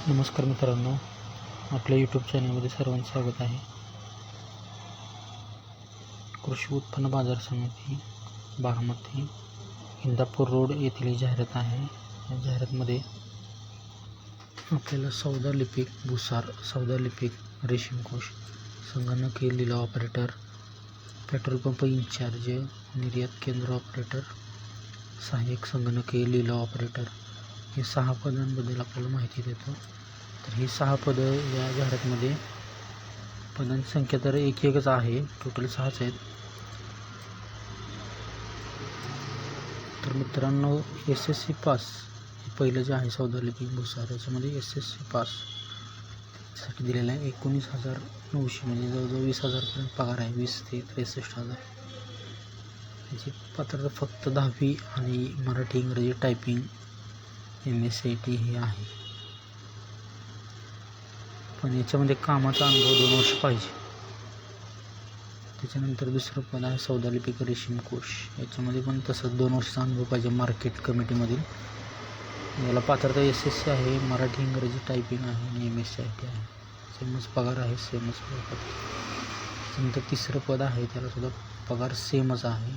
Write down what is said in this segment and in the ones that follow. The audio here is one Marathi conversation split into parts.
नमस्कार मित्रांनो, आपल्या यूट्यूब चॅनलमध्ये सर्वांचं स्वागत आहे. कृषी उत्पन्न बाजार समिती बारामती इंदापूर रोड येथील ही जाहिरात आहे. या जाहिरातमध्ये आपल्याला सौदा लिपिक भुसार, सौदा लिपिक रेशीमकोष, संगणकीय लिलाव ऑपरेटर, पेट्रोल पंप इंचार्ज, निर्यात केंद्र ऑपरेटर, सहाय्यक संगणकीय लिलाव ऑपरेटर हे 6 पदांबद्दल आपल्याला माहिती देतो. तर ही 6 पदं या जाहिरातीमध्ये पदांची संख्या तर एकच आहे, टोटल 6च आहेत. तर मित्रांनो, SSC पास हे पहिलं जे आहे सौदा लिपिक भुसार, याच्यामध्ये SSC पास साठी दिलेला आहे 19,900 म्हणजे जवळजवळ 20,000पर्यंत पगार आहे. 20 ते 63,000. याची पात्रता फक्त 10वी आणि मराठी इंग्रजी टायपिंग MSCIT हे आहे. पण याच्यामध्ये कामाचा अनुभव 2 वर्ष पाहिजे. त्याच्यानंतर दुसरं पद आहे सौदा लिपिक रेशीमकोष, याच्यामध्ये पण तसंच 2 वर्षाचा अनुभव पाहिजे मार्केट कमिटीमधील. याला पात्रता SSC आहे, मराठी इंग्रजी टायपिंग आहे आणि MSCIT आहे. सेमच पगार आहे, सेमच पगार. त्याच्यानंतर तिसरं पद आहे, त्याला सुद्धा पगार सेमच आहे.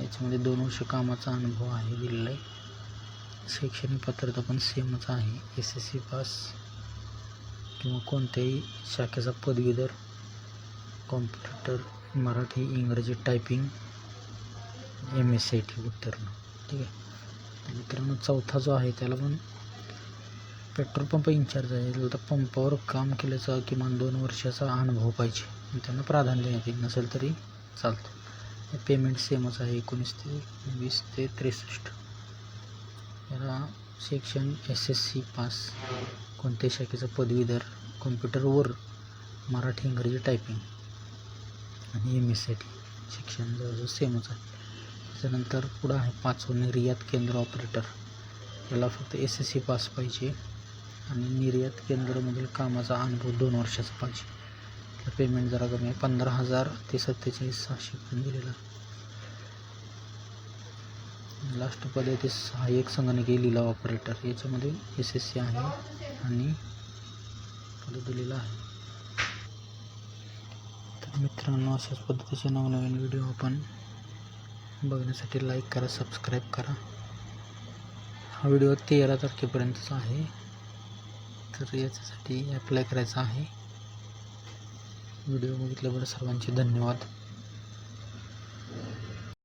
याच्यामध्ये 2 वर्ष कामाचा अनुभव आहे दिलेला आहे. शैक्षणिक पात्रता पण सेमच आहे, SSC पास किंवा कोणत्याही शाखेचा पदवीधर, कॉम्प्युटर, मराठी इंग्रजी टायपिंग, MSCIT उत्तीर्ण. ठीक आहे. तर मित्रांनो, चौथा जो आहे त्याला पण पेट्रोल पंप इंचार्ज आहे. तर पंपावर काम केल्याचा किमान 2 वर्षाचा अनुभव पाहिजे. त्यांना प्राधान्य देण्यात येईल, नसेल तरी चालतं. पेमेंट सेमच आहे, 19 ते 20 ते 63. याला शिक्षण SSC पास, कोणत्याही शाखेचा पदवीधर, कॉम्प्युटरवर मराठी इंग्रजी टायपिंग आणि MSCIT शिक्षण जवळजवळ सेमच आहे. त्याच्यानंतर पुढं आहे 5वं निर्यात केंद्र ऑपरेटर. याला फक्त SSC पास पाहिजे आणि निर्यात केंद्रामधील कामाचा अनुभव 2 वर्षाचा पाहिजे. पेमेंट जरा कमी आहे, 15,000 ते 47,600 पण दिलेला आहे. लास्ट पद आहे ते सहाय्यक संगणकीय लिलाव ऑपरेटर. याच्यामध्ये SSC आहे आणि पद दिलेला आहे. तर मित्रांनो, अशाच पद्धतीचे नवनवीन व्हिडिओ आपण बघण्यासाठी लाईक करा, सबस्क्राईब करा. हा व्हिडिओ 13 तारखेपर्यंतचा आहे. तर याच्यासाठी अप्लाय करायचा आहे. व्हिडिओ बघितल्याबद्दल सर्वांचे धन्यवाद.